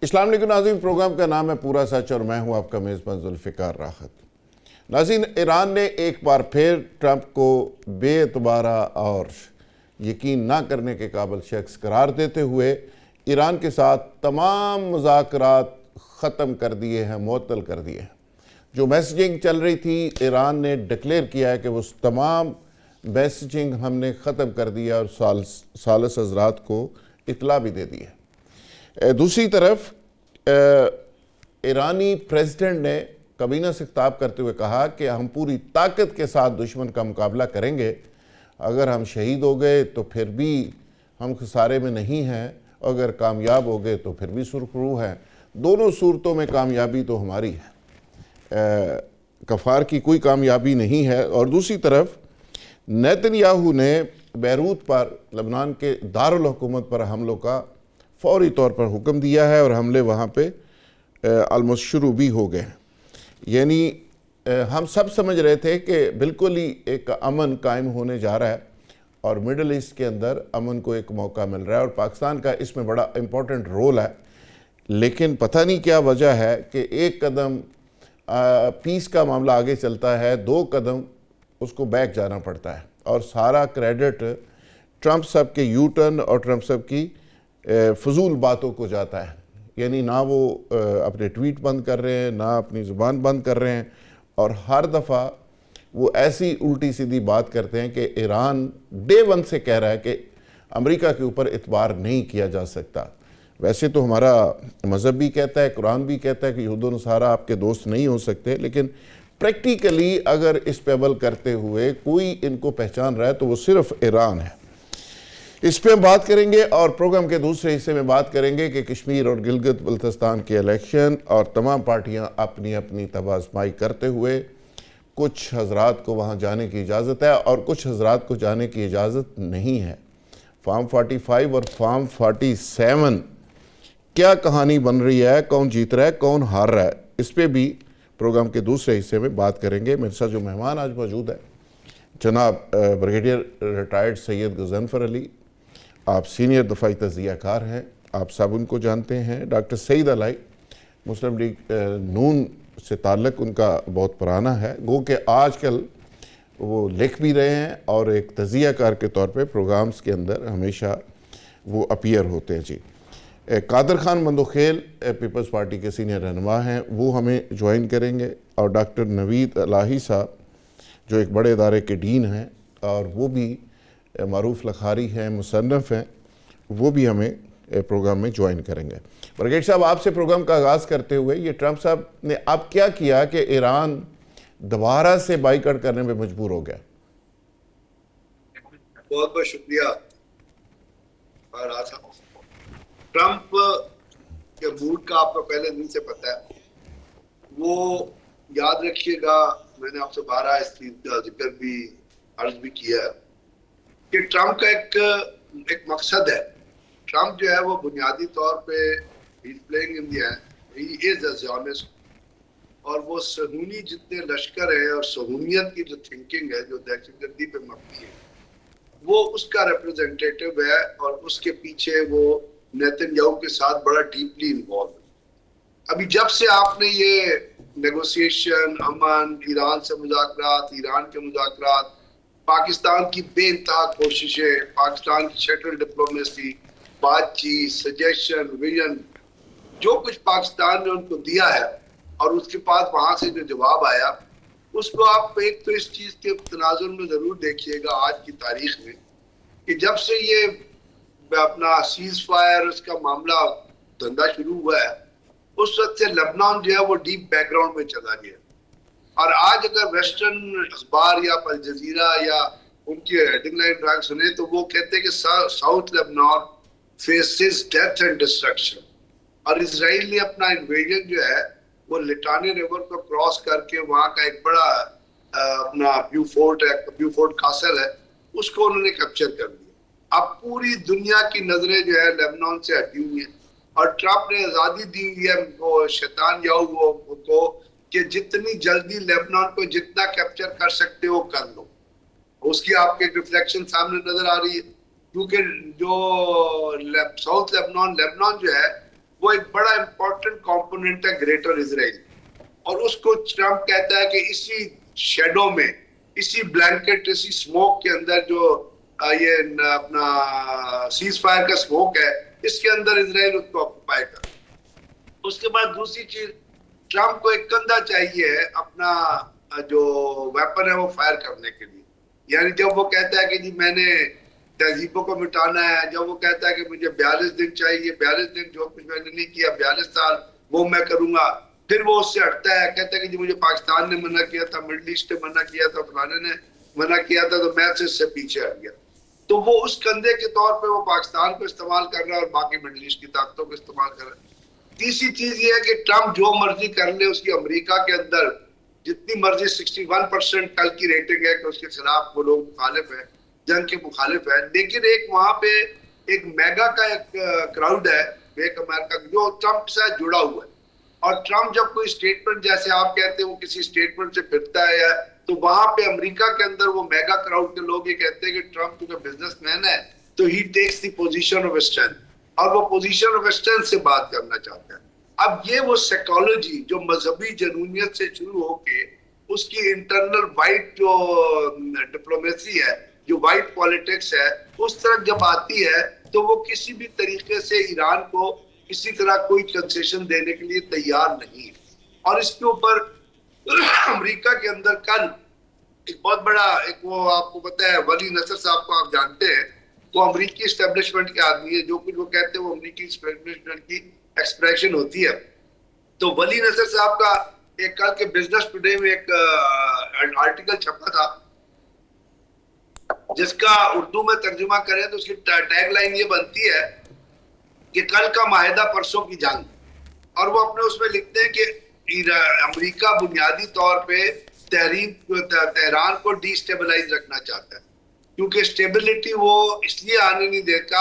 السلام علیکم ناظرین، پروگرام کا نام ہے پورا سچ اور میں ہوں آپ کا میزبان ذوالفقار راحت۔ ناظرین، ایران نے ایک بار پھر ٹرمپ کو بے اعتبارہ اور یقین نہ کرنے کے قابل شخص قرار دیتے ہوئے ایران کے ساتھ تمام مذاکرات ختم کر دیے ہیں، معطل کر دیے ہیں۔ جو میسیجنگ چل رہی تھی، ایران نے ڈکلیئر کیا ہے کہ وہ تمام میسیجنگ ہم نے ختم کر دیا اور ثالث حضرات کو اطلاع بھی دے دی ہے۔ دوسری طرف ایرانی پریزیڈنٹ نے کابینہ سے خطاب کرتے ہوئے کہا کہ ہم پوری طاقت کے ساتھ دشمن کا مقابلہ کریں گے، اگر ہم شہید ہو گئے تو پھر بھی ہم خسارے میں نہیں ہیں، اگر کامیاب ہو گئے تو پھر بھی سرخرو ہیں، دونوں صورتوں میں کامیابی تو ہماری ہے، کفار کی کوئی کامیابی نہیں ہے۔ اور دوسری طرف نیتن یاہو نے بیروت پر، لبنان کے دارالحکومت پر حملوں کا فوری طور پر حکم دیا ہے اور حملے وہاں پہ آلموسٹ شروع بھی ہو گئے ہیں۔ یعنی ہم سب سمجھ رہے تھے کہ بالکل ہی ایک امن قائم ہونے جا رہا ہے اور مڈل ایسٹ کے اندر امن کو ایک موقع مل رہا ہے اور پاکستان کا اس میں بڑا امپورٹنٹ رول ہے، لیکن پتہ نہیں کیا وجہ ہے کہ ایک قدم پیس کا معاملہ آگے چلتا ہے، دو قدم اس کو بیک جانا پڑتا ہے اور سارا کریڈٹ ٹرمپ صاحب کے یو ٹرن اور ٹرمپ صاحب کی فضول باتوں کو جاتا ہے۔ یعنی نہ وہ اپنے ٹویٹ بند کر رہے ہیں، نہ اپنی زبان بند کر رہے ہیں، اور ہر دفعہ وہ ایسی الٹی سیدھی بات کرتے ہیں کہ ایران ڈے ون سے کہہ رہا ہے کہ امریکہ کے اوپر اعتبار نہیں کیا جا سکتا۔ ویسے تو ہمارا مذہب بھی کہتا ہے، قرآن بھی کہتا ہے کہ یہود و نصارہ آپ کے دوست نہیں ہو سکتے، لیکن پریکٹیکلی اگر اس پہ عمل کرتے ہوئے کوئی ان کو پہچان رہا ہے تو وہ صرف ایران ہے۔ اس پہ ہم بات کریں گے اور پروگرام کے دوسرے حصے میں بات کریں گے کہ کشمیر اور گلگت بلتستان کے الیکشن اور تمام پارٹیاں اپنی اپنی طبع آزمائی کرتے ہوئے کچھ حضرات کو وہاں جانے کی اجازت ہے اور کچھ حضرات کو جانے کی اجازت نہیں ہے۔ فارم 45 اور فارم 47 کیا کہانی بن رہی ہے، کون جیت رہا ہے، کون ہار رہا ہے، اس پہ بھی پروگرام کے دوسرے حصے میں بات کریں گے۔ میرے ساتھ جو مہمان آج موجود ہے جناب بریگیڈیئر ریٹائرڈ سید غضنفر علی، آپ سینئر دفاعی تجزیہ کار ہیں، آپ سب ان کو جانتے ہیں۔ ڈاکٹر سعید علائی، مسلم لیگ نون سے تعلق ان کا بہت پرانا ہے، گو کہ آج کل وہ لکھ بھی رہے ہیں اور ایک تجزیہ کار کے طور پہ پروگرامز کے اندر ہمیشہ وہ اپیئر ہوتے ہیں۔ جی قادر خان مندوخیل پیپلز پارٹی کے سینئر رہنما ہیں، وہ ہمیں جوائن کریں گے، اور ڈاکٹر نوید الہی صاحب جو ایک بڑے ادارے کے ڈین ہیں اور وہ بھی معروف لکھاری ہیں، مصنف ہیں، وہ بھی ہمیں پروگرام میں جوائن کریں گے۔ برگیڈ صاحب، آپ سے پروگرام کا آغاز کرتے ہوئے، یہ ٹرمپ صاحب نے اب کیا کیا کہ ایران دوبارہ سے بائیکاٹ کرنے میں مجبور ہو گیا؟ بہت بہت شکریہ۔ ٹرمپ کے موڈ کا آپ کو پہلے دن سے پتہ ہے، وہ یاد رکھیے گا، میں نے آپ سے بارہ اس چیز کا ذکر بھی عرض بھی کیا ہے کہ ٹرمپ کا ایک مقصد ہے۔ ٹرمپ جو ہے وہ بنیادی طور پہ اور وہ صہیونی جتنے لشکر ہیں اور صہیونیت کی جو تھنکنگ ہے، جو دہشت گردی پہ مبنی ہے، وہ اس کا ریپرزنٹیٹو ہے اور اس کے پیچھے وہ نیتن یاہو کے ساتھ بڑا ڈیپلی انوالو ہے۔ ابھی جب سے آپ نے یہ نیگوسیشن، امن، ایران سے مذاکرات، ایران کے مذاکرات، پاکستان کی بے انتہا کوششیں، پاکستان کی شٹل ڈپلومیسی، بات چیت، سجیشن، ویژن، جو کچھ پاکستان نے ان کو دیا ہے اور اس کے بعد وہاں سے جو جواب آیا، اس کو آپ ایک تو اس چیز کے تناظر میں ضرور دیکھیے گا آج کی تاریخ میں کہ جب سے یہ اپنا سیز فائر اس کا معاملہ دھندا شروع ہوا ہے، اس وقت سے لبنان جو ہے وہ ڈیپ بیک گراؤنڈ میں چلا گیا۔ اور آج اگر ویسٹرن اخبار یا الجزیرہ یا ان کی ہیڈنگ لائن ڈرائیو سنیں تو وہ کہتے ہیں کہ ساؤتھ لبنان فیسز ڈیتھ اینڈ ڈسٹرکشن، اور اسرائیل نے اپنا انویژن جو ہے وہ لٹانے ریور کو کراس کر کے وہاں کا ایک بڑا اپنا بیوفورٹ کاسل ہے، اس کو انہوں نے کیپچر کر لیا۔ اب پوری دنیا کی نظریں جو ہے لیبنان سے ہٹی ہوئی ہیں اور ٹرمپ نے آزادی دی ہوئی ہے وہ شیطان یاہو کو کہ جتنی جلدی لیبنان کو جتنا کیپچر کر سکتے ہو کر لو۔ اس کی آپ کے ریفلیکشن سامنے نظر آ رہی ہے، کیونکہ جو ساؤتھ لیبنان جو ہے وہ ایک بڑا امپورٹنٹ کمپوننٹ ہے گریٹر اسرائیل، اور اس کو ٹرمپ کہتا ہے کہ اسی شیڈو میں، اسی بلینکٹ، اسی سموک کے اندر جو یہ اپنا سیز فائر کا سموک ہے، اس کے اندر اسرائیل اس کو آکوپائی کر۔ اس کے بعد دوسری چیز، ٹرمپ کو ایک کندھا چاہیے اپنا جو ویپن ہے وہ فائر کرنے کے لیے، یعنی جب وہ کہتا ہے کہ جی میں نے تہذیبوں کو مٹانا ہے، جب وہ کہتا ہے کہ مجھے 42 دن چاہیے، 42 دن جو کچھ میں نے نہیں کیا 42 سال وہ میں کروں گا، پھر وہ اس سے ہٹتا ہے، کہتا ہے کہ جی مجھے پاکستان نے منع کیا تھا، مڈل ایسٹ نے منع کیا تھا، فلانے نے منع کیا تھا، تو میں اس سے پیچھے ہٹ گیا۔ تو وہ اس کندھے کے طور پہ وہ پاکستان کو استعمال کر رہا ہے اور باقی مڈل ایسٹ کی طاقتوں کو استعمال کر رہا ہے۔ تیسری چیز یہ ہے کہ ٹرمپ جو مرضی کر لے، اس کی امریکہ کے اندر جتنی مرضی 61% کل کی ریٹنگ ہے کہ اس کے خلاف وہ لوگ مخالف ہیں، جنگ کے مخالف ہیں، لیکن ایک وہاں پہ ایک میگا کا ایک کراؤڈ ہے میک امریکہ جو ٹرمپ سے جڑا ہوا ہے، اور ٹرمپ جب کوئی اسٹیٹمنٹ جیسے آپ کہتے ہیں وہ کسی اسٹیٹمنٹ سے پھرتا ہے، تو وہاں پہ امریکہ کے اندر وہ میگا کراؤڈ کے لوگ یہ کہتے ہیں کہ ٹرمپ کیونکہ بزنس مین ہے تو ہی takes the position of strength, اور وہ پوزیشن آف اسٹرینتھ سے بات کرنا چاہتا ہے۔ اب یہ وہ سائیکالوجی جو مذہبی جنونیت سے شروع ہو کے اس کی انٹرنل وائٹ جو ڈپلومیسی ہے، جو وائٹ پالیٹکس ہے، اس طرح جب آتی ہے تو وہ کسی بھی طریقے سے ایران کو کسی طرح کوئی کنسیشن دینے کے لیے تیار نہیں ہے۔ اور اس کے اوپر امریکہ کے اندر کل ایک بہت بڑا ایک وہ آپ کو پتہ ہے ولی نصر صاحب کو آپ جانتے ہیں، وہ امریکی اسٹیبلشمنٹ کے آدمی ہے، جو کچھ وہ کہتے ہیں وہ امریکی اسٹیبلشمنٹ کی ایکسپریشن ہوتی ہے۔ تو ولی نصر صاحب کا ایک کل کے بزنس ٹوڈے میں ایک آرٹیکل چھپا تھا جس کا اردو میں ترجمہ کریں تو اس کی ٹیگ لائن یہ بنتی ہے کہ کل کا معاہدہ پرسوں کی جنگ، اور وہ اپنے اس میں لکھتے ہیں کہ امریکہ بنیادی طور پہ تہران کو ڈی اسٹیبلائز رکھنا چاہتا ہے، کیونکہ اسٹیبلٹی وہ اس لیے آنے نہیں دیتا،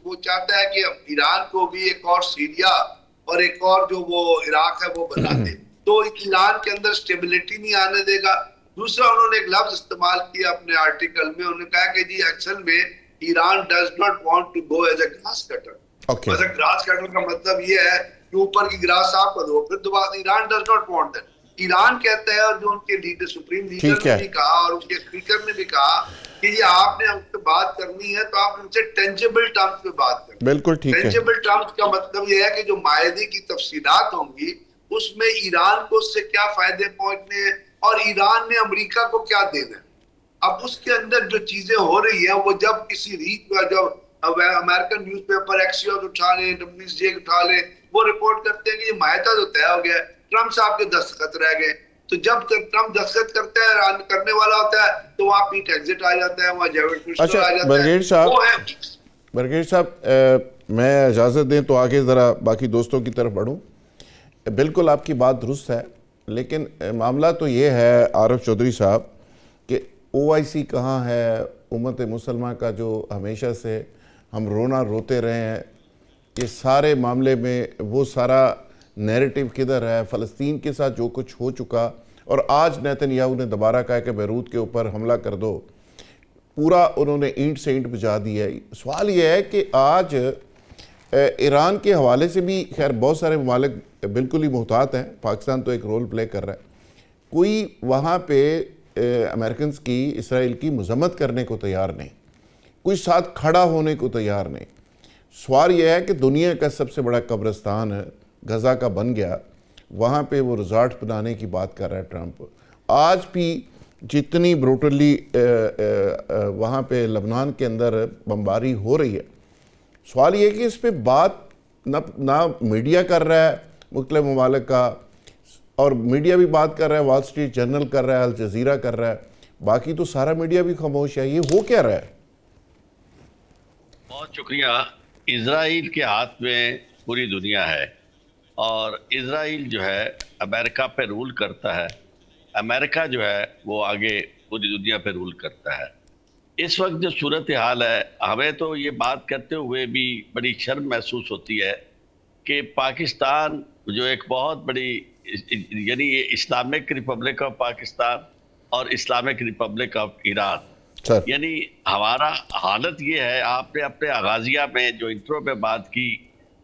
وہ چاہتا ہے کہ ایران کو بھی ایک اور سیریا اور ایک اور جو وہ عراق ہے وہ بنا دے، تو ایران کے اندر اسٹیبلٹی نہیں آنے دے گا۔ دوسرا انہوں نے ایک لفظ استعمال کیا اپنے آرٹیکل میں، انہوں نے کہا کہ جی ایکچوئل میں Iran does not want to go as a grass cutter. As a grass cutter کا مطلب یہ ہے کہ اوپر کی گراس آپ کو دو، پھر دوبارہ Iran does not want that. Iran کہتا ہے، اور جو ان کے لیڈر سپریم لیڈر نے بھی کہا اور ان کے اسپیکر نے بھی کہا کہ یہ آپ نے ہم سے بات کرنی ہے تو آپ ان سے ٹینجیبل ٹرمز پہ بات کریں۔ بالکل ٹھیک ہے۔ ٹینجیبل ٹرمز کا مطلب یہ ہے کہ جو معاہدے کی تفصیلات ہوں گی اس میں ایران کو اس سے کیا فائدے پہنچنے ہیں اور ایران نے امریکہ کو کیا دینا ہے۔ اب اس کے اندر جو چیزیں ہو رہی ہیں وہ جب کسی ریت میں جب امریکن نیوز پیپر ایکسیوس اٹھا لیں، WCJ اٹھا لیں، وہ رپورٹ کرتے ہیں کہ یہ معاہدہ تو طے ہو گیا ہے، ٹرمپ صاحب کے دستخط رہ گئے۔ تو جب ٹرمپ دستخط کرتا ہے کرنے والا ہوتا ہے تو وہاں پیٹ ایگزٹ آ جاتا ہے، وہاں جیوڈ کشنر آ جاتا ہے۔ برگیڈ صاحب میں اجازت دیں تو آگے ذرا باقی دوستوں کی طرف بڑھوں۔ بالکل آپ کی بات درست ہے، لیکن معاملہ تو یہ ہے عارف چودھری صاحب کہ OIC کہاں ہے، امت مسلمہ کا جو ہمیشہ سے ہم رونا روتے رہے ہیں، یہ سارے معاملے میں وہ سارا نیریٹیو کدھر ہے؟ فلسطین کے ساتھ جو کچھ ہو چکا، اور آج نیتن یاہو نے دوبارہ کہا کہ بیروت کے اوپر حملہ کر دو، پورا انہوں نے اینٹ سے اینٹ بجا دی ہے۔ سوال یہ ہے کہ آج ایران کے حوالے سے بھی خیر بہت سارے ممالک بالکل ہی محتاط ہیں، پاکستان تو ایک رول پلے کر رہا ہے، کوئی وہاں پہ امریکنز کی اسرائیل کی مذمت کرنے کو تیار نہیں، کوئی ساتھ کھڑا ہونے کو تیار نہیں۔ سوال یہ ہے کہ دنیا کا سب سے بڑا قبرستان ہے غزہ کا بن گیا، وہاں پہ وہ ریزارٹ بنانے کی بات کر رہا ہے ٹرمپ۔ آج بھی جتنی بروٹلی وہاں پہ لبنان کے اندر بمباری ہو رہی ہے، سوال یہ ہے کہ اس پہ بات نہ میڈیا کر رہا ہے مختلف ممالک کا، اور میڈیا بھی بات کر رہا ہے، وال سٹریٹ جرنل کر رہا ہے، الجزیرہ کر رہا ہے، باقی تو سارا میڈیا بھی خاموش ہے۔ یہ ہو کیا رہا ہے؟ بہت شکریہ۔ اسرائیل کے ہاتھ میں پوری دنیا ہے، اور اسرائیل جو ہے امریکہ پہ رول کرتا ہے، امریکہ جو ہے وہ آگے پوری دنیا پہ رول کرتا ہے۔ اس وقت جو صورتحال ہے، ہمیں تو یہ بات کرتے ہوئے بھی بڑی شرم محسوس ہوتی ہے کہ پاکستان جو ایک بہت بڑی یعنی اسلامک ریپبلک آف پاکستان اور اسلامک ریپبلک آف ایران، یعنی ہمارا حالت یہ ہے، آپ نے اپنے آغازیہ میں جو انٹرو پہ بات کی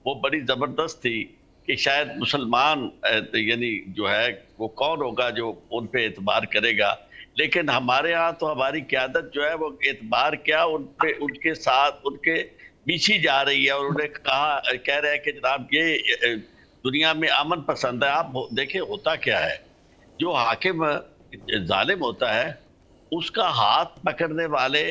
وہ بڑی زبردست تھی کہ شاید مسلمان یعنی جو ہے وہ کون ہوگا جو ان پہ اعتبار کرے گا. لیکن ہمارے ہاں تو ہماری قیادت جو ہے وہ اعتبار کیا ان پہ ان کے ساتھ ان کے پیچھے جا رہی ہے, اور انہیں کہہ رہے ہیں کہ جناب یہ دنیا میں امن پسند ہے. آپ دیکھیں ہوتا کیا ہے, جو حاکم ظالم ہوتا ہے اس کا ہاتھ پکڑنے والے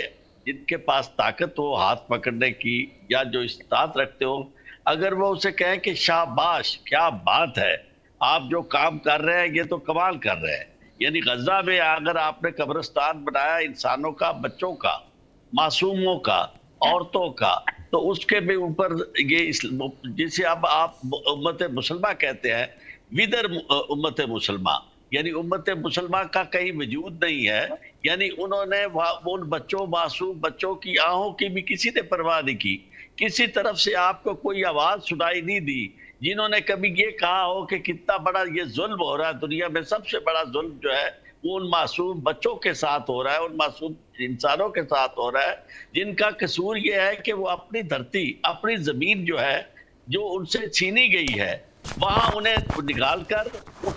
جن کے پاس طاقت ہو ہاتھ پکڑنے کی یا جو استطاعت رکھتے ہو, اگر وہ اسے کہیں کہ شاباش کیا بات ہے, آپ جو کام کر رہے ہیں یہ تو کمال کر رہے ہیں. یعنی غزہ میں اگر آپ نے قبرستان بنایا انسانوں کا, بچوں کا, معصوموں کا, عورتوں کا, تو اس کے بھی اوپر یہ جسے اب آپ امت مسلمہ کہتے ہیں, ودر امت مسلمہ, یعنی امت مسلمہ کا کہیں وجود نہیں ہے. یعنی انہوں نے ان بچوں معصوم بچوں کی آہوں کی بھی کسی نے پرواہ نہیں کی, کسی طرف سے آپ کو کوئی آواز سنائی نہیں دی جنہوں نے کبھی یہ کہا ہو کہ کتنا بڑا یہ ظلم ہو رہا ہے. دنیا میں سب سے بڑا ظلم جو ہے وہ ان معصوم بچوں کے ساتھ ہو رہا ہے, ان معصوم انسانوں کے ساتھ ہو رہا ہے جن کا قصور یہ ہے کہ وہ اپنی دھرتی اپنی زمین جو ہے جو ان سے چھینی گئی ہے وہاں انہیں نکال کر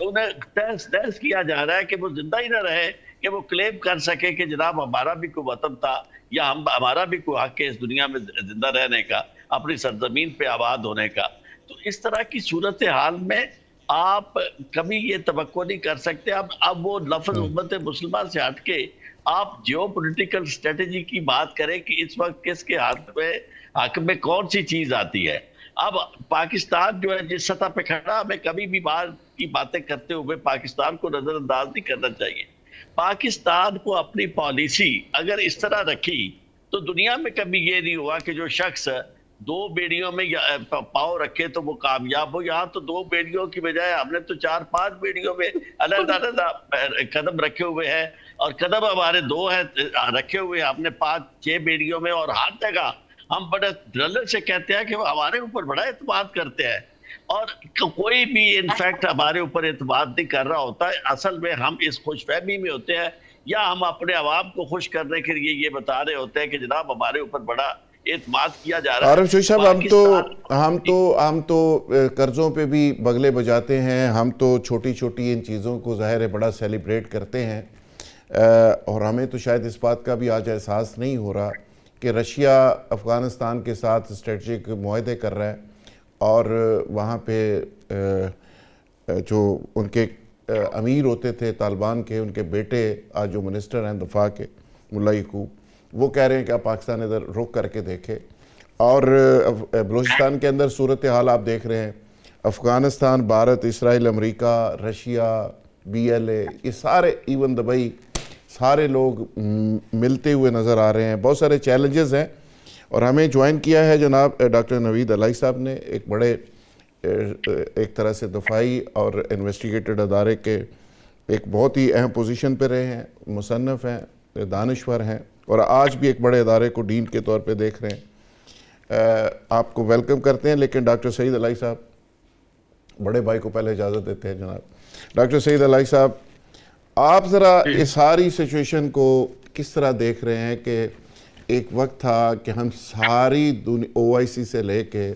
انہیں تحس کیا جا رہا ہے کہ وہ زندہ ہی نہ رہے, کہ وہ کلیم کر سکے کہ جناب ہمارا بھی کوئی وطن تھا یا ہمارا بھی کوئی حق ہے اس دنیا میں زندہ رہنے کا, اپنی سرزمین پہ آباد ہونے کا. تو اس طرح کی صورتحال میں آپ کبھی یہ توقع نہیں کر سکتے. اب وہ لفظ امت مسلمہ سے ہٹ کے آپ جیو پولیٹیکل اسٹریٹجی کی بات کریں کہ اس وقت کس کے حق میں کون سی چیز آتی ہے. اب پاکستان جو ہے جس سطح پہ کھڑا, ہمیں کبھی بھی بات کی باتیں کرتے ہوئے پاکستان کو نظر انداز نہیں کرنا چاہیے. پاکستان کو اپنی پالیسی اگر اس طرح رکھی تو دنیا میں کبھی یہ نہیں ہوا کہ جو شخص 2 بیڑیوں میں پاؤں رکھے تو وہ کامیاب ہو. یہاں تو 2 بیڑیوں کی بجائے ہم نے تو 4-5 بیڑیوں میں علیحدہ علیحدہ قدم رکھے ہوئے ہیں, اور قدم ہمارے 2 ہیں رکھے ہوئے ہم نے 5-6 بیڑیوں میں, اور ہر جگہ ہم بڑے دلل سے کہتے ہیں کہ وہ ہمارے اوپر بڑا اعتماد کرتے ہیں, اور کوئی بھی انفیکٹ ہمارے اوپر اعتماد نہیں کر رہا ہوتا ہے. اصل میں ہم اس خوش فہمی میں ہوتے ہیں, یا ہم اپنے عوام کو خوش کرنے کے لیے یہ بتا رہے ہوتے ہیں کہ جناب ہمارے اوپر بڑا اعتماد کیا جا رہا ہے. عارف شوقی صاحب ہم تو قرضوں پہ بھی بغلے بجاتے ہیں, ہم تو چھوٹی چھوٹی ان چیزوں کو ظاہر ہے بڑا سیلیبریٹ کرتے ہیں, اور ہمیں تو شاید اس بات کا بھی آج احساس نہیں ہو رہا کہ رشیا افغانستان کے ساتھ اسٹریٹجک معاہدے کر رہا ہے, اور وہاں پہ جو ان کے امیر ہوتے تھے طالبان کے, ان کے بیٹے آج جو منسٹر ہیں دفاع کے ملا یعقوب, وہ کہہ رہے ہیں کہ آپ پاکستان ادھر رک کر کے دیکھیں. اور بلوچستان کے اندر صورتحال آپ دیکھ رہے ہیں, افغانستان, بھارت, اسرائیل, امریکہ, رشیا, BLA, یہ سارے, ایون دبئی, سارے لوگ ملتے ہوئے نظر آ رہے ہیں. بہت سارے چیلنجز ہیں, اور ہمیں جوائن کیا ہے جناب ڈاکٹر نوید علائی صاحب نے, ایک بڑے ایک طرح سے دفاعی اور انویسٹیگیٹڈ ادارے کے ایک بہت ہی اہم پوزیشن پہ رہے ہیں, مصنف ہیں, دانشور ہیں, اور آج بھی ایک بڑے ادارے کو ڈین کے طور پہ دیکھ رہے ہیں. آپ کو ویلکم کرتے ہیں, لیکن ڈاکٹر سعید علائی صاحب, بڑے بھائی کو پہلے اجازت دیتے ہیں. جناب ڈاکٹر سعید علائی صاحب, آپ ذرا اس ساری سچویشن کو کس طرح دیکھ رہے ہیں کہ ایک وقت تھا کہ ہم ساری OIC سے لے کے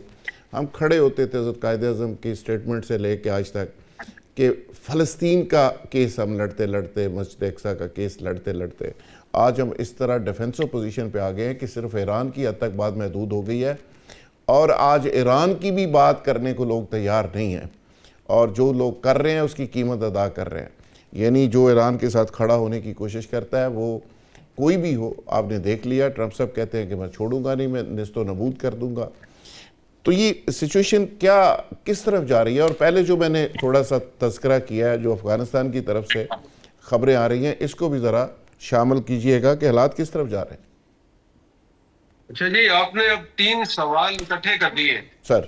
ہم کھڑے ہوتے تھے حضرت قائد اعظم کی سٹیٹمنٹ سے لے کے آج تک کہ فلسطین کا کیس ہم لڑتے لڑتے, مسجد اقصیٰ کا کیس لڑتے لڑتے, آج ہم اس طرح ڈیفنسو پوزیشن پہ آ گئے ہیں کہ صرف ایران کی حد تک بات محدود ہو گئی ہے, اور آج ایران کی بھی بات کرنے کو لوگ تیار نہیں ہیں, اور جو لوگ کر رہے ہیں اس کی قیمت ادا کر رہے ہیں. یعنی جو ایران کے ساتھ کھڑا ہونے کی کوشش کرتا ہے وہ کوئی بھی ہو, آپ نے دیکھ لیا ٹرمپ صاحب کہتے ہیں کہ میں چھوڑوں گا نہیں, میں نیست و نبود کر دوں گا. تو یہ سچویشن کیا کس طرف جا رہی ہے؟ اور پہلے جو میں نے تھوڑا سا تذکرہ کیا ہے جو افغانستان کی طرف سے خبریں آ رہی ہیں, اس کو بھی ذرا شامل کیجئے گا کہ حالات کس طرف جا رہے ہیں. اچھا جی, آپ نے اب 3 سوال اکٹھے کر دیے. سر,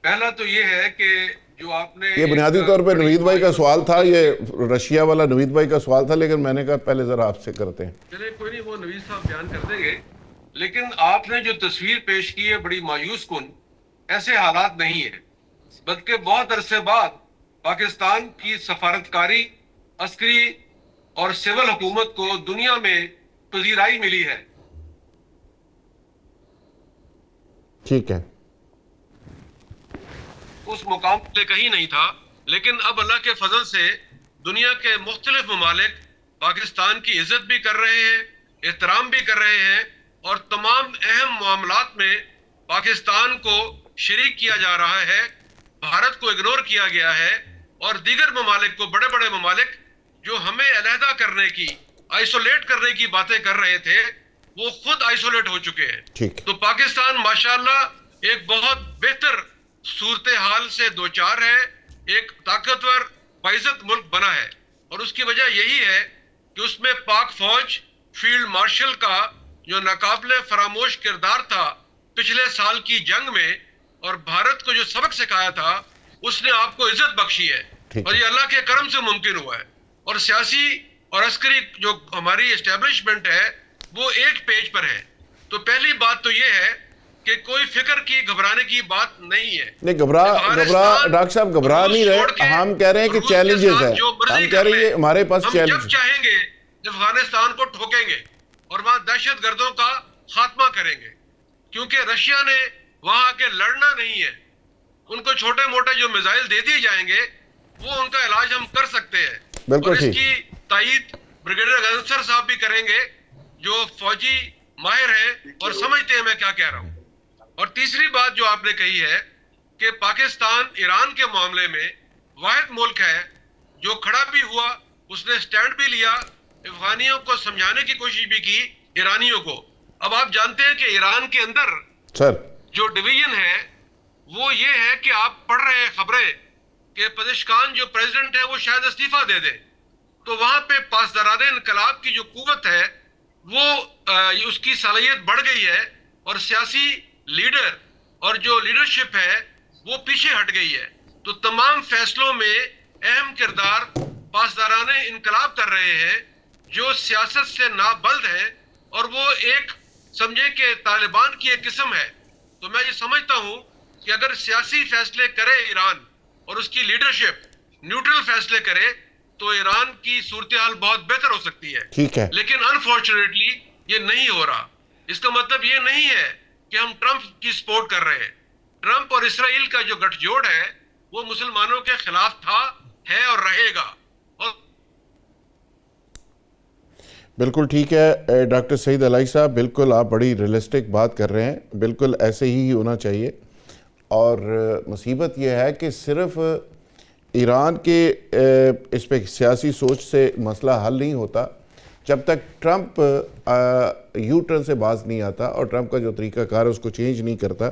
پہلا تو یہ ہے کہ جو آپ نے یہ بنیادی طور پہ نوید بھائی کا سوال تھا, یہ رشیا والا نوید بھائی کا سوال تھا, لیکن میں نے کہا پہلے ذرا آپ سے کرتے ہیں. چلے کوئی نہیں, وہ نوید صاحب بیان کر دیں گے. لیکن آپ نے جو تصویر پیش کی ہے بڑی مایوس کن, ایسے حالات نہیں ہیں, بلکہ بہت عرصے بعد پاکستان کی سفارتکاری, عسکری اور سول حکومت کو دنیا میں پذیرائی ملی ہے. ٹھیک ہے, اس مقام پہ کہیں نہیں تھا، لیکن اب اللہ کے فضل سے دنیا کے مختلف ممالک پاکستان کی عزت بھی کر رہے ہیں، احترام بھی کر رہے ہیں، اور تمام اہم معاملات میں پاکستان کو شریک کیا جا رہا ہے، بھارت کو اگنور کیا گیا ہے، اور دیگر ممالک کو، بڑے بڑے ممالک جو ہمیں علیحدہ کرنے کی، آئسولیٹ کرنے کی باتیں کر رہے تھے، وہ خود آئسولیٹ ہو چکے ہیں۔ تو پاکستان ماشاءاللہ ایک بہت بہتر صورتحال سے دوچار ہے، ایک طاقتور باعزت ملک بنا ہے، اور اس کی وجہ یہی ہے کہ اس میں پاک فوج، فیلڈ مارشل کا جو ناقابل فراموش کردار تھا پچھلے سال کی جنگ میں، اور بھارت کو جو سبق سکھایا تھا، اس نے آپ کو عزت بخشی ہے، اور یہ اللہ کے کرم سے ممکن ہوا ہے۔ اور سیاسی اور عسکری جو ہماری اسٹیبلشمنٹ ہے وہ ایک پیج پر ہے۔ تو پہلی بات تو یہ ہے کہ کوئی فکر کی، گھبرانے کی بات نہیں ہے۔ نہیں، ڈاکٹر صاحب گھبرا نہیں رہے، ہم کہہ رہے ہیں کہ چیلنجز ہے، ہم کہہ رہے ہیں ہمارے پاس چیلنج، ہم جب چاہیں گے افغانستان کو ٹھوکیں گے اور وہاں دہشت گردوں کا خاتمہ کریں گے، کیونکہ رشیا نے وہاں کے لڑنا نہیں ہے، ان کو چھوٹے موٹے جو میزائل دے دیے جائیں گے وہ ان کا علاج ہم کر سکتے ہیں، اور اس کی تائید بریگیڈیئر غنسر صاحب بھی کریں گے جو فوجی ماہر ہیں اور سمجھتے ہیں میں کیا کہہ رہا ہوں۔ اور تیسری بات جو آپ نے کہی ہے کہ پاکستان ایران کے معاملے میں واحد ملک ہے جو کھڑا بھی ہوا، اس نے سٹینڈ بھی لیا، افغانیوں کو سمجھانے کی کوشش بھی کی، ایرانیوں کو۔ اب آپ جانتے ہیں کہ ایران کے اندر جو ڈویژن ہے وہ یہ ہے کہ آپ پڑھ رہے ہیں خبریں کہ پزشکان جو پریزیڈنٹ ہے وہ شاید استعفیٰ دے دے، تو وہاں پہ پاسداران انقلاب کی جو قوت ہے وہ اس کی صلاحیت بڑھ گئی ہے، اور سیاسی لیڈر اور جو لیڈرشپ ہے وہ پیچھے ہٹ گئی ہے۔ تو تمام فیصلوں میں اہم کردار پاسداران انقلاب کر رہے ہیں جو سیاست سے نابلد ہے، اور وہ ایک سمجھے کہ طالبان کی ایک قسم ہے۔ تو میں یہ سمجھتا ہوں کہ اگر سیاسی فیصلے کرے ایران اور اس کی لیڈرشپ نیوٹرل فیصلے کرے تو ایران کی صورتحال بہت بہتر ہو سکتی ہے، لیکن انفارچونیٹلی یہ نہیں ہو رہا۔ اس کا مطلب یہ نہیں ہے کہ ہم ٹرمپ کی سپورٹ کر رہے ہیں۔ ٹرمپ اور اسرائیل کا جو گٹھ جوڑ ہے وہ مسلمانوں کے خلاف تھا، ہے اور رہے گا۔ بالکل ٹھیک ہے ڈاکٹر سعید علائی صاحب، بالکل آپ بڑی ریئلسٹک بات کر رہے ہیں، بالکل ایسے ہی ہونا چاہیے۔ اور مصیبت یہ ہے کہ صرف ایران کے اس پہ سیاسی سوچ سے مسئلہ حل نہیں ہوتا جب تک ٹرمپ یو ٹرن سے باز نہیں آتا اور ٹرمپ کا جو طریقہ کار ہے اس کو چینج نہیں کرتا۔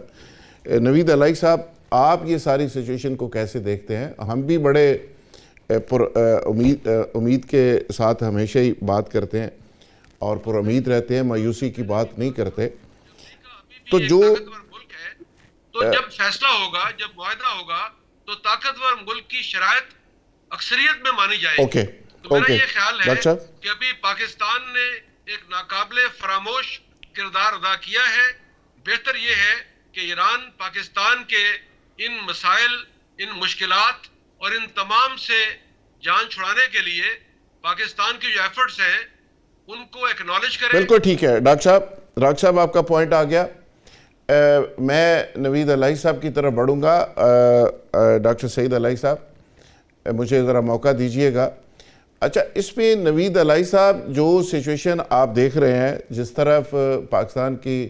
نوید علائی صاحب، آپ یہ ساری سچویشن کو کیسے دیکھتے ہیں؟ ہم بھی بڑے امید کے ساتھ ہمیشہ ہی بات کرتے ہیں اور پر امید رہتے ہیں، مایوسی کی بات نہیں کرتے۔ تو جب فیصلہ ہوگا، جب معاہدہ ہوگا تو طاقتور ملک کی شرائط اکثریت میں مانی جائے گی۔ تو میرا یہ خیال ہے کہ ابھی پاکستان نے ایک ناقابل فراموش کردار ادا کیا ہے۔ بہتر یہ ہے کہ ایران پاکستان کے ان مسائل، ان مشکلات اور ان تمام سے جان چھڑانے کے لیے پاکستان کی جو ایفرٹس ہیں ان کو ایکنالج کرے۔ بالکل ٹھیک ہے ڈاکٹر صاحب آپ کا پوائنٹ آ گیا۔ میں نوید علائی صاحب کی طرف بڑھوں گا۔ ڈاکٹر سعید علائی صاحب مجھے ذرا موقع دیجئے گا۔ اچھا، اس میں نوید علائی صاحب جو سچویشن آپ دیکھ رہے ہیں، جس طرف پاکستان کی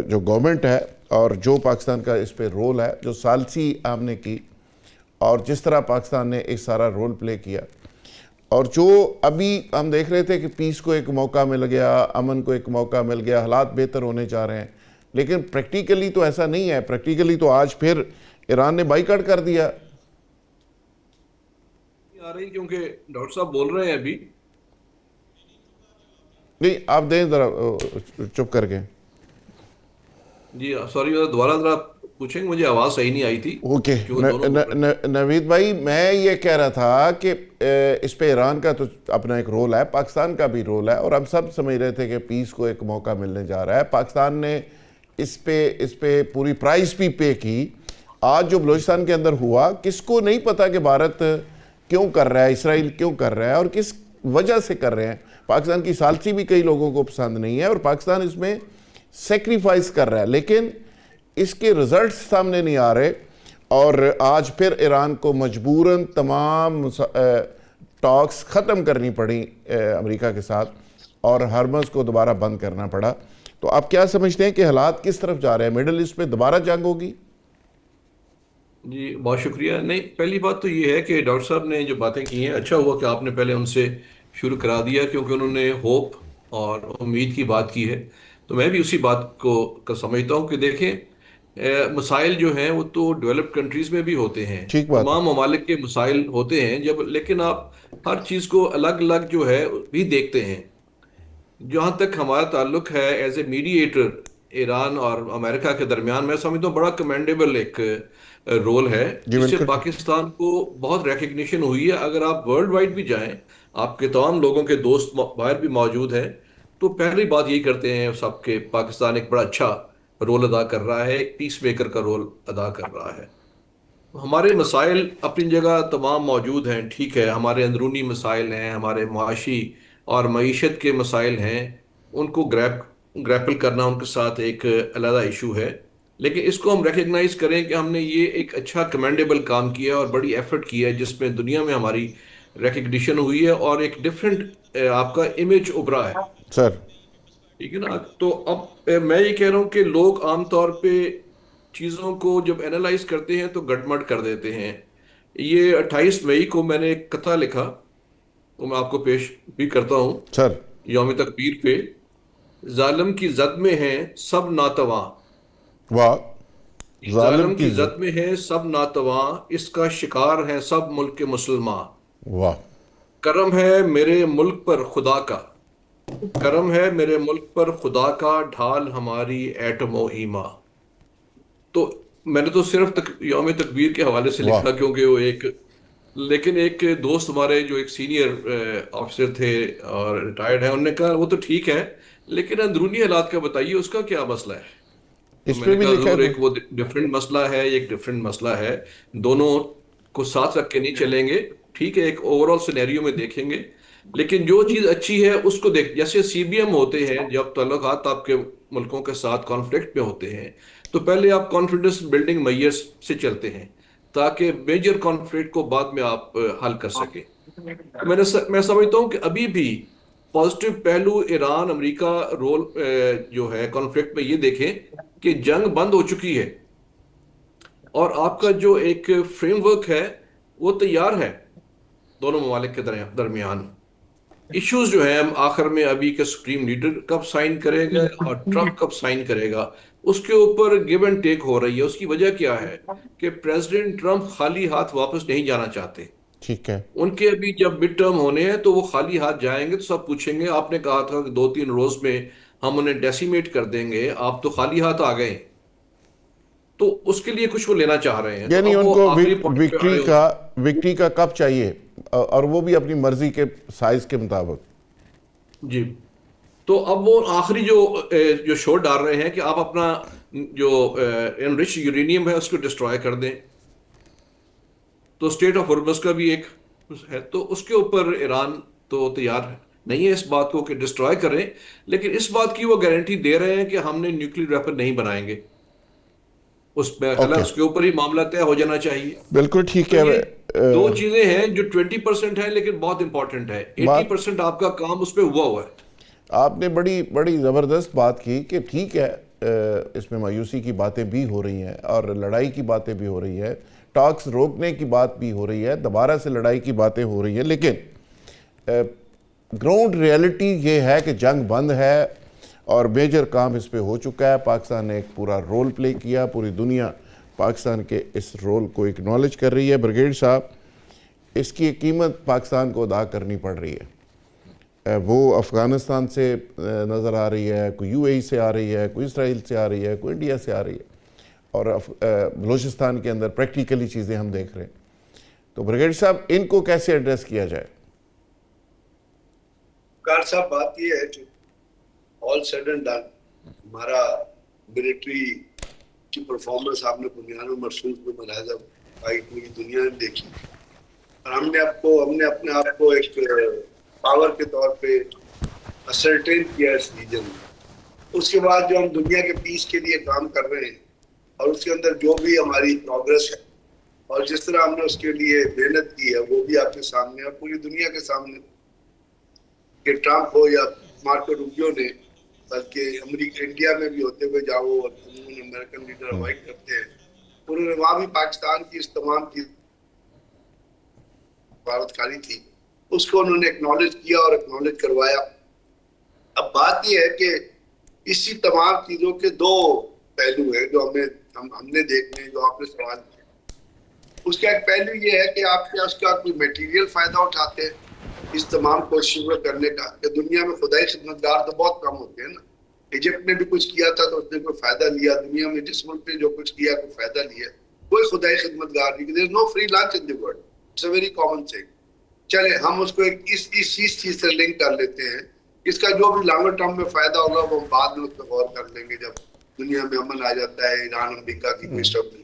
جو گورنمنٹ ہے اور جو پاکستان کا اس پہ رول ہے، جو ثالثی آپ نے کی اور جس طرح پاکستان نے ایک سارا رول پلے کیا، اور جو ابھی ہم دیکھ رہے تھے کہ پیس کو ایک موقع مل گیا، امن کو ایک موقع مل گیا، حالات بہتر ہونے جا رہے ہیں، لیکن پریکٹیکلی تو ایسا نہیں ہے۔ پریکٹیکلی تو آج پھر ایران نے بائیکاٹ کر دیا۔ آ رہی کیونکہ ڈاکٹر صاحب بول رہے ہیں ابھی، نہیں آپ دیں ذرا چپ کر کے۔ جی سوری، دوبارہ ذرا پوچھیں گے، مجھے آواز صحیح نہیں آئی تھی۔ اوکے نوید بھائی، میں یہ کہہ رہا تھا کہ اس پہ ایران کا تو اپنا ایک رول ہے، پاکستان کا بھی رول ہے، اور ہم سب سمجھ رہے تھے کہ پیس کو ایک موقع ملنے جا رہا ہے۔ پاکستان نے اس پہ پوری پرائز بھی پے کی۔ آج جو بلوچستان کے اندر ہوا، کس کو نہیں پتا کہ بھارت کیوں کر رہا ہے، اسرائیل کیوں کر رہا ہے اور کس وجہ سے کر رہے ہیں۔ پاکستان کی ثالثی بھی کئی لوگوں کو پسند نہیں ہے اور پاکستان اس میں سیکریفائز کر رہا ہے، لیکن اس کے رزلٹس سامنے نہیں آ رہے۔ اور آج پھر ایران کو مجبوراً تمام ٹاکس ختم کرنی پڑی امریکہ کے ساتھ اور ہرمز کو دوبارہ بند کرنا پڑا. تو آپ کیا سمجھتے ہیں کہ حالات کس طرف جا رہے ہیں؟ مڈل ایسٹ میں دوبارہ جنگ ہوگی؟ جی بہت شکریہ. نہیں، پہلی بات تو یہ ہے کہ ڈاکٹر صاحب نے جو باتیں کی ہیں، اچھا ہوا کہ آپ نے پہلے ان سے شروع کرا دیا، کیونکہ انہوں نے ہوپ اور امید کی بات کی ہے. تو میں بھی اسی بات کو سمجھتا ہوں کہ دیکھیں، مسائل جو ہیں وہ تو ڈیولپڈ کنٹریز میں بھی ہوتے ہیں، ٹھیک بات ہے. تمام ممالک کے مسائل ہوتے ہیں لیکن آپ ہر چیز کو الگ الگ جو ہے بھی دیکھتے ہیں. جہاں تک ہمارا تعلق ہے ایز اے میڈیٹر ایران اور امریکہ کے درمیان، میں سمجھتا ہوں بڑا کمینڈیبل ایک رول ہے، جی جس سے بالکل. پاکستان کو بہت ریکگنیشن ہوئی ہے. اگر آپ ورلڈ وائڈ بھی جائیں، آپ کے تمام لوگوں کے دوست باہر بھی موجود ہیں، تو پہلی بات یہی کرتے ہیں سب کہ پاکستان ایک بڑا اچھا رول ادا کر رہا ہے، ایک پیس میکر کا رول ادا کر رہا ہے. ہمارے مسائل اپنی جگہ تمام موجود ہیں، ٹھیک ہے، ہمارے اندرونی مسائل ہیں، ہمارے معاشی اور معیشت کے مسائل ہیں، ان کو گریپل کرنا ان کے ساتھ ایک علیحدہ ایشو ہے. لیکن اس کو ہم ریکگنائز کریں کہ ہم نے یہ ایک اچھا کمینڈیبل کام کیا اور بڑی ایفرٹ کیا ہے، جس میں دنیا میں ہماری ریکگنیشن ہوئی ہے اور ایک ڈفرینٹ آپ کا امیج ابھرا ہے. سر ٹھیک ہے نا. تو اب میں یہ کہہ رہا ہوں کہ لوگ عام طور پہ چیزوں کو جب اینالائز کرتے ہیں تو گڑمڑ کر دیتے ہیں. یہ 28 مئی کو میں نے ایک کتھا لکھا، وہ میں آپ کو پیش بھی کرتا ہوں. سر یوم تکبیر پہ: ظالم کی زد میں ہیں سب ناتواں، واہ. ظالم کی زد میں ہیں سب ناتواں، اس کا شکار ہیں سب ملک مسلماں. واہ. کرم ہے میرے ملک پر خدا کا، کرم ہے میرے ملک پر خدا کا، ڈھال ہماری ایٹم و ایما. تو میں نے تو صرف یوم تکبیر کے حوالے سے لکھا کیونکہ وہ لیکن ایک دوست ہمارے جو ایک سینئر آفیسر تھے اور ریٹائرڈ ہیں، انہوں نے کہا وہ تو ٹھیک ہے لیکن اندرونی حالات کا بتائیے، اس کا کیا مسئلہ ہے. تو اس میں پہ نے بھی کہا لکھا ضرور، ہے. ایک وہ ڈفرینٹ مسئلہ ہے، ایک ڈفرینٹ مسئلہ ہے، دونوں کو ساتھ رکھ کے نہیں چلیں گے. ٹھیک ہے، ایک اوور آل سینیریو میں دیکھیں گے، لیکن جو چیز اچھی ہے اس کو جیسے سی بی ایم ہوتے ہیں، جب تعلقات آپ کے ملکوں کے ساتھ کانفلکٹ میں ہوتے ہیں تو پہلے آپ کانفیڈنس بلڈنگ میئرز سے چلتے ہیں تاکہ میجر کانفلکٹ کو بعد میں آپ حل کر سکیں. میں سمجھتا ہوں کہ ابھی بھی پازیٹیو پہلو ایران امریکہ رول جو ہے کانفلکٹ میں یہ دیکھیں کہ جنگ بند ہو چکی ہے اور آپ کا جو ایک فریم ورک ہے وہ تیار ہے دونوں ممالک کے درمیان. ایشوز جو ہیں آخر میں ابھی کے سپریم لیڈر کب سائن کرے گا اور ٹرمپ کب سائن کرے گا، اس کے اوپر گیو اینڈ ٹیک ہو رہی ہے. اس کی وجہ کیا ہے کہ پریزیڈنٹ ٹرمپ خالی ہاتھ واپس نہیں جانا چاہتے. ٹھیک ہے. ان کے ابھی جب مڈ ٹرم ہونے ہیں تو وہ خالی ہاتھ جائیں گے تو سب پوچھیں گے آپ نے کہا تھا کہ 2-3 روز میں ہم انہیں ڈیسیمیٹ کر دیں گے، آپ تو خالی ہاتھ آ گئے. تو اس کے لیے کچھ وہ لینا چاہ رہے ہیں. یعنی تو اب ان وہ کو آخری پوائنٹ پہ آئے ہوئے وکٹری کا کب چاہیے اور وہ بھی اپنی مرضی کے سائز کے مطابق. جی. تو اب وہ آخری جو شوٹ ڈال رہے ہیں کہ آپ اپنا جو انرچ یورینیم ہے اس کو ڈسٹرائے کر دیں. تو اسٹیٹ آف ہارمز کا بھی ایک ہے، تو اس کے اوپر ایران تو تیار نہیں ہے اس بات کو کہ ڈسٹرائے کریں، لیکن اس بات کی وہ گارنٹی دے رہے ہیں کہ ہم نے نیوکلیر ویپن نہیں بنائیں گے. اس میں اس کے اوپر ہی معاملہ طے ہو جانا چاہیے. بالکل ٹھیک تو ہے. یہ دو چیزیں ہیں جو 20% ہے لیکن بہت امپورٹنٹ ہے. 80% آپ کا کام اس پہ ہوا ہے. آپ نے بڑی زبردست بات کی کہ ٹھیک ہے، اس میں مایوسی کی باتیں بھی ہو رہی ہیں اور لڑائی کی باتیں بھی ہو رہی ہیں، ٹاکس روکنے کی بات بھی ہو رہی ہے، دوبارہ سے لڑائی کی باتیں ہو رہی ہیں، لیکن گراؤنڈ ریالٹی یہ ہے کہ جنگ بند ہے اور میجر کام اس پہ ہو چکا ہے. پاکستان نے ایک پورا رول پلے کیا، پوری دنیا پاکستان کے اس رول کو اکنالج کر رہی ہے. بریگیڈ صاحب، اس کی قیمت پاکستان کو ادا کرنی پڑ رہی ہے. وہ افغانستان سے نظر آ رہی ہے، کوئی یو اے ای سے آ رہی ہے، کوئی اسرائیل سے آ رہی ہے، کوئی انڈیا سے آ رہی ہے، اور بلوچستان کے اندر پریکٹیکلی چیزیں ہم دیکھ رہے ہیں. تو بریگیڈ صاحب، ان کو کیسے ایڈریس کیا جائے؟ کار صاحب، بات یہ ہے کہ آل سیڈ اینڈ ڈن ہمارا ملٹری کی پرفارمنس آپ نے بنیاد مرسوس میں ملاحظہ پوری دنیا میں دیکھی، اور ہم نے اپنے آپ کو ایک پاور کے طور پہ اسرٹین کیا اس ریجن میں. اس کے بعد جو ہم دنیا کے پیس کے لیے کام کر رہے ہیں اور اس کے اندر جو بھی ہماری پروگرس ہے اور جس طرح ہم نے اس کے لیے محنت کی ہے وہ بھی آپ کے سامنے ہے, پوری دنیا کے سامنے, کہ ٹرمپ ہو یا مارکو روبیو نے, بلکہ امریکہ انڈیا میں بھی ہوتے ہوئے جہاں وہ عموماً امریکن لیڈر اوائڈ کرتے ہیں, انہوں نے وہاں بھی پاکستان کی اس تمام کی سفارتکاری تھی, اس کو انہوں نے اکنالج کیا اور اکنالج کروایا. اب بات یہ ہے کہ اسی تمام چیزوں کے دو پہلو ہیں جو ہم نے دیکھنے ہیں, جو آپ نے سوال کیا. اس کا ایک پہلو یہ ہے کہ آپ کیا اس کا کوئی میٹیریل فائدہ اٹھاتے ہیں اس تمام کوششوں کو کرنے کا, کہ دنیا میں خدائی خدمتگار تو بہت کم ہوتے ہیں نا. ایجپٹ نے بھی کچھ کیا تھا تو اس نے کوئی فائدہ لیا, دنیا میں جس ملک نے جو کچھ کیا کوئی فائدہ لیا, کوئی خدائی خدمتگار نہیں. there is no free lunch in the world, it's a very common thing. چلے ہم اس کو اس چیز سے لنک کر لیتے ہیں, اس کا جو بھی لانگر ٹرم میں فائدہ ہوگا وہ بعد میں اس پہ غور کر لیں گے جب دنیا میں امن آ جاتا ہے, ایران امریکہ کی کوئی سب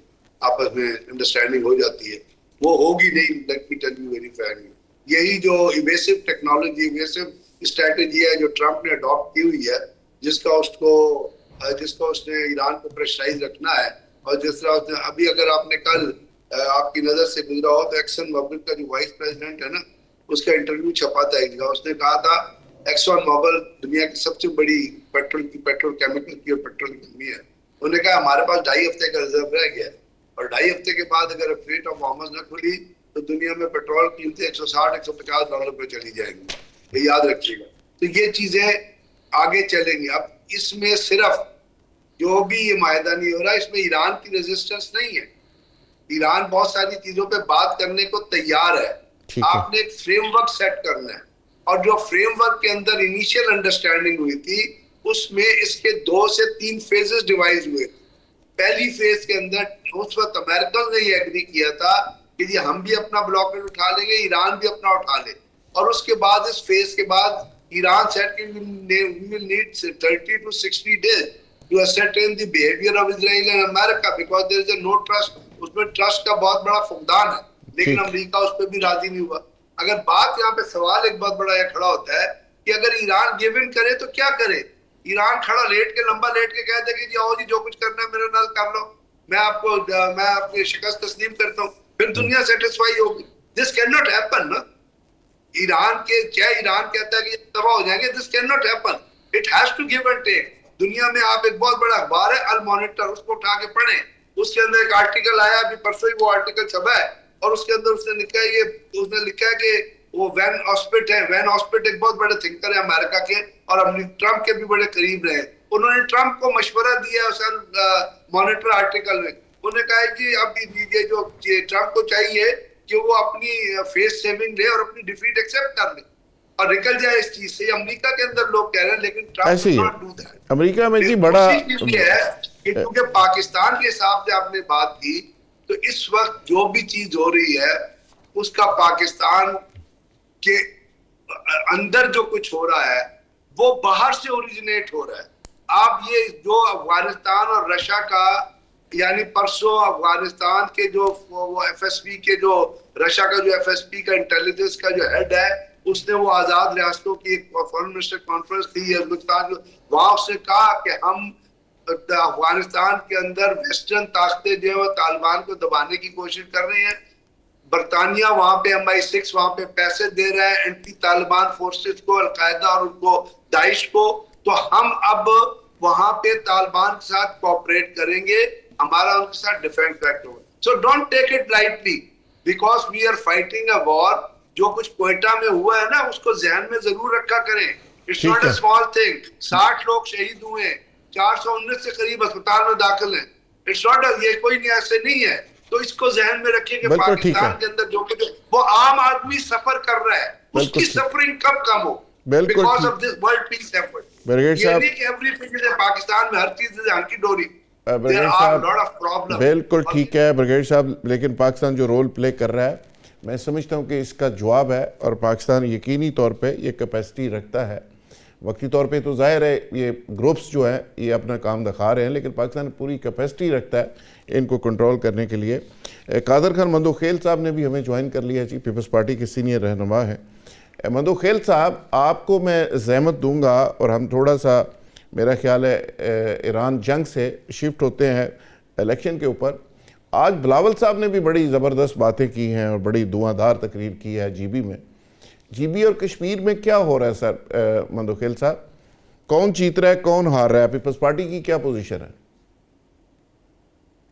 آپس میں انڈرسٹینڈنگ ہو جاتی ہے. وہ ہوگی نہیں, let me tell you very frankly. یہی جو ایویسو ٹیکنالوجی, ایویسو اسٹریٹجی ہے جو ٹرمپ نے اڈاپٹ کی ہوئی ہے, جس کا اس نے ایران کو پریشرائز رکھنا ہے, اور جس طرح اس نے ابھی, اگر آپ نے کل آپ کی نظر سے گزرا ہو تو ایکسن موبل کا جو وائس پریزیڈنٹ ہے نا, اس کا انٹرویو چھپا تھا ایک جگہ. اس نے کہا تھا ایکسن موبل دنیا کی سب سے بڑی پیٹرول کیمیکل کی اور پیٹرول کمپنی ہے. انہوں نے کہا ہمارے پاس 2.5 ہفتے کا ریزرو رہ گیا ہے, اور 2.5 ہفتے کے بعد اگر اسٹریٹ آف ہارمز نہ کھلی تو دنیا میں پیٹرول قیمتیں $160-150 پہ چلی جائیں گی. یہ یاد رکھیے گا. تو یہ چیزیں آگے چلیں گی. اب اس میں صرف جو بھی یہ معاہدہ نہیں ہو رہا, اس میں ایران کی ریزسٹنس نہیں ہے. ایران بہت ساری چیزوں پہ بات کرنے کو تیار ہے. آپ نے ایک فریم ورک سیٹ کرنا ہے, اور جو فریم ورک کے اندر انیشیل انڈرسٹینڈنگ ہوئی تھی اس میں اس کے 2 سے 3 فیزز ڈیوائز ہوئے. پہلی فیز کے اندر اس وقت امریکن نے یہ ایگری کیا تھا کہ جی ہم بھی اپنا بلاکیڈ اٹھا لیں گے, ایران بھی اپنا اٹھا لے. اور اس کے بعد اس فیز کے بعد ایران said کہ we will need 30 to 60 days to ascertain the behavior of Israel and America because there is a no trust. اس میں ٹرسٹ کا بہت بڑا فقدان ہے, لیکن امریکہ اس پہ بھی راضی نہیں ہوا. اگر بات یہاں پہ سوال ایک بہت بڑا یہ کھڑا ہوتا ہے کہ اگر ایران گیو ان کرے تو کیا کرے. ایران کھڑا لیٹ کے لمبا لیٹ کے کہہ دے کہ جی آؤ جی جو کچھ کرنا ہے میرے نال کر لو, میں اپنی شکست تسلیم کرتا ہوں, پھر دنیا سیٹسفائی ہوگی. دس کین ناٹ ہیپن نا. ایران کہتا ہے کہ یہ تباہ ہو جائیں گے, this can not happen. It has to give and take. دنیا میں آپ ایک بہت بڑا اخبار ہے المانیٹر, اس کو اٹھا کے پڑھیں. اس کے اندر ایک آرٹیکل آیا ابھی پرسوں ہی, وہ آرٹیکل چھپا ہے, اور اس کے اندر اس نے لکھا ہے کہ وہ وین آسپٹ ہے. وین آسپٹ ایک بہت بڑے تھنکر ہے امریکہ کے, اور ٹرمپ کے بھی بڑے قریب رہے. انہوں نے ٹرمپ کو مشورہ دیا اس مانیٹر آرٹیکل میں. انہوں نے کہا کہ اب یہ جو ٹرمپ کو چاہیے کہ وہ اپنی فیس سیونگ لے اور اپنی ڈیفیٹ ایکسیپٹ کر لے اور نکل جائے اس چیز سے. امریکہ کے اندر لوگ کہہ رہے ہیں, لیکن ٹرمپ ناٹ ڈو دیٹ. امریکہ میں جی بڑا ہے کہ کیونکہ پاکستان کے حساب سے آپ نے بات کی, تو اس وقت جو بھی چیز ہو رہی ہے اس کا پاکستان کے اندر جو کچھ ہو رہا ہے وہ باہر سے اوریجنیٹ ہو رہا ہے. آپ یہ جو افغانستان اور رشیا کا, یعنی پرسوں افغانستان کے جو ایف ایس پی کے جو رشیا کا جو ایف ایس پی کا انٹیلیجنس کا جو ہیڈ ہے, اس نے وہ آزاد ریاستوں کی ایک فارن منسٹر کانفرنس تھی ازبکستان, وہاں اس نے کہا کہ ہم افغانستان کے اندر ویسٹرن طاقتیں جو ہے طالبان کو دبانے کی کوشش کر رہی ہیں. برطانیہ وہاں پہ MI6 وہاں پہ پیسے دے رہا ہے اینٹی طالبان فورسز کو, القاعدہ اور ان کو داعش کو. تو ہم اب وہاں پہ طالبان کے ساتھ کوآپریٹ کریں گے, ہمارا ان کے ساتھ ڈیفینس ایکٹ ہوگا. So don't take it lightly because we are fighting a war. جو کچھ کوئٹہ میں ہوا ہے نا اس کو ذہن میں ضرور رکھا کریں. It's not a small thing. 60 لوگ شہید ہوئے ہیں, 419 سے قریب اسپتال میں داخل ہیں. اٹس ناٹ, یہ کوئی نہیں ایسے نہیں ہے. تو اس کو ذہن میں رکھیں کہ پاکستان کے اندر جو کچھ وہ عام آدمی سفر کر رہا ہے, اس کی سفرنگ کب کم ہو because of this world peace effort. یہ نہیں کہ everything is پاکستان میں ہر چیز ہنکی ڈوری. There are a lot of problems. بالکل ٹھیک ہے برگیڈ صاحب, لیکن پاکستان جو رول پلے کر رہا ہے میں سمجھتا ہوں کہ اس کا جواب ہے, اور پاکستان یقینی طور پہ یہ کیپیسٹی رکھتا ہے. وقتی طور پہ تو ظاہر ہے یہ گروپس جو ہیں یہ اپنا کام دکھا رہے ہیں, لیکن پاکستان پوری کیپیسٹی رکھتا ہے ان کو کنٹرول کرنے کے لیے. قادر خان مندوخیل صاحب نے بھی ہمیں جوائن کر لیا جی, پیپلز پارٹی کے سینئر رہنما ہیں. مندوخیل صاحب, آپ کو میں زحمت دوں گا اور ہم تھوڑا سا میرا خیال ہے ایران جنگ سے شفٹ ہوتے ہیں الیکشن کے اوپر. آج بلاول صاحب نے بھی بڑی زبردست باتیں کی ہیں اور بڑی دھواں تقریر کی ہے جی بی میں. جی بی اور کشمیر میں کیا ہو رہا ہے سر مندوخیل صاحب؟ کون جیت رہا ہے، کون ہار رہا ہے؟ پیپلز پارٹی کی کیا پوزیشن ہے؟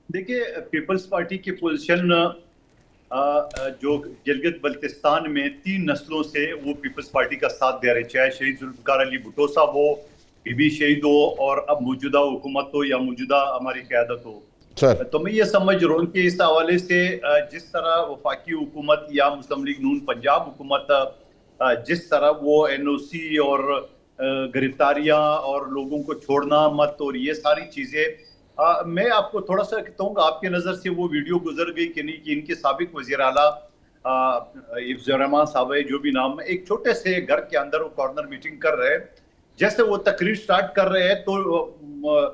دیکھیے پیپلز پارٹی کی پوزیشن جو گلگت بلتستان میں 3 نسلوں سے وہ پیپلز پارٹی کا ساتھ دے رہے، چاہے شہید ذوالفقار علی بھٹو صاحب ہو، بی بی شہید ہو، اور اب موجودہ حکومت ہو یا موجودہ ہماری قیادت ہو. تو میں یہ سمجھ رہا ہوں کہ اس حوالے سے جس طرح وفاقی حکومت یا مسلم لیگ نون پنجاب حکومت جس طرح وہ این او سی اور گرفتاریاں اور لوگوں کو چھوڑنا مت اور یہ ساری چیزیں، میں آپ کو تھوڑا سا کہوں گا، آپ کے نظر سے وہ ویڈیو گزر گئی کہ نہیں کہ ان کے سابق وزیر اعلیٰ افضل الرحمان صاحب ہے جو بھی نام ہے، ایک چھوٹے سے گھر کے اندر وہ کارنر میٹنگ کر رہے ہیں. جیسے وہ تقریر سٹارٹ کر رہے ہیں تو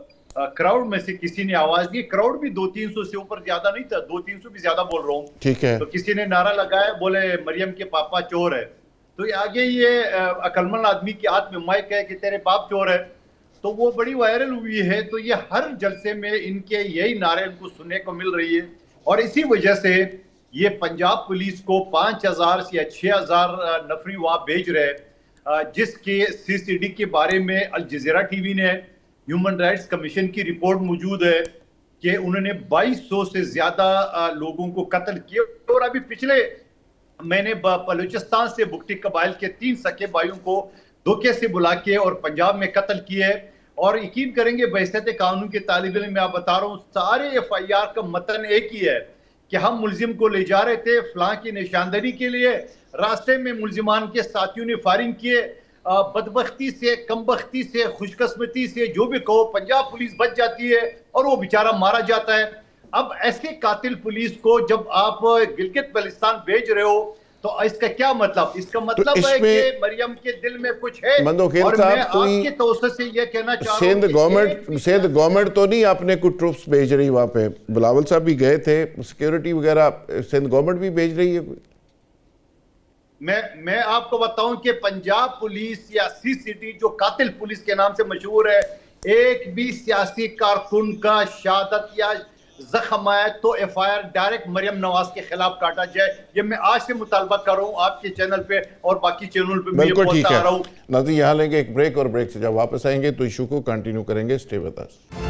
کراؤڈ میں سے کسی نے آواز دی، کراؤڈ بھی 200-300 سے اوپر زیادہ نہیں تھا، 200-300 بھی زیادہ بول رہا ہوں، ٹھیک ہے، تو کسی نے نعرہ لگایا، بولے مریم کے پاپا چور ہے. تو آگے یہ عقلمند آدمی کے ہاتھ میں مائک ہے کہ تیرے باپ چور ہے، تو وہ بڑی وائرل ہوئی ہے. تو یہ ہر جلسے میں ان کے یہی نعرے ان کو سننے کو مل رہی ہے، اور اسی وجہ سے یہ پنجاب پولیس کو 5000 یا 6000 نفری وہاں بھیج رہے، جس کے CCD کے بارے میں الجزیرہ ٹی وی نے، ہیومن رائٹس کمیشن کی رپورٹ موجود ہے کہ انہوں نے 2200 سے زیادہ لوگوں کو قتل کیا. اور ابھی پچھلے میں نے بلوچستان سے بگٹی قبائل کے 3 سکے بھائیوں کو دھوکے سے بلا کے اور پنجاب میں قتل کیے. اور یقین کریں گے بحیثیت قانون کے طالب علم میں آپ بتا رہا ہوں، سارے FIR کا متن ایک ہی ہے کہ ہم ملزم کو لے جا رہے تھے فلاں کی نشاندہی کے لیے، راستے میں ملزمان کے ساتھیوں نے فائرنگ کیے. بدبختی سے، کمبختی سے، خوش قسمتی سے، جو بھی کہو، پنجاب پولیس بچ جاتی ہے اور وہ بیچارہ مارا جاتا ہے. اب ایسے قاتل پولیس کو جب آپ گلگت بلتستان بھیج رہے ہو تو اس کا کیا مطلب؟ اس کا مطلب ہے کہ مریم کے دل میں کچھ ہے. اور میں آپ کے توسط سے یہ کہنا چاہ رہا ہوں سندھ گورنمنٹ تو نہیں اپنے کو ٹروپس بھیج رہی وہاں پہ؟ بلاول صاحب بھی گئے تھے، سیکیورٹی وغیرہ سندھ گورنمنٹ بھی بھیج رہی ہے کوئی؟ میں آپ کو بتاؤں کہ پنجاب پولیس یا CCD جو قاتل پولیس کے نام سے مشہور ہے، ایک بھی سیاسی کارکن کا شہادت یا زخم آئے تو FIR ڈائریکٹ مریم نواز کے خلاف کاٹا جائے. یہ میں آج سے مطالبہ کر رہا ہوں آپ کے چینل پہ اور باقی چینل پہ. بالکل ٹھیک ہے ناظرین، یہاں لیں گے ایک بریک، اور بریک سے جب واپس آئیں گے تو ایشو کو کنٹینیو کریں گے. Stay with us.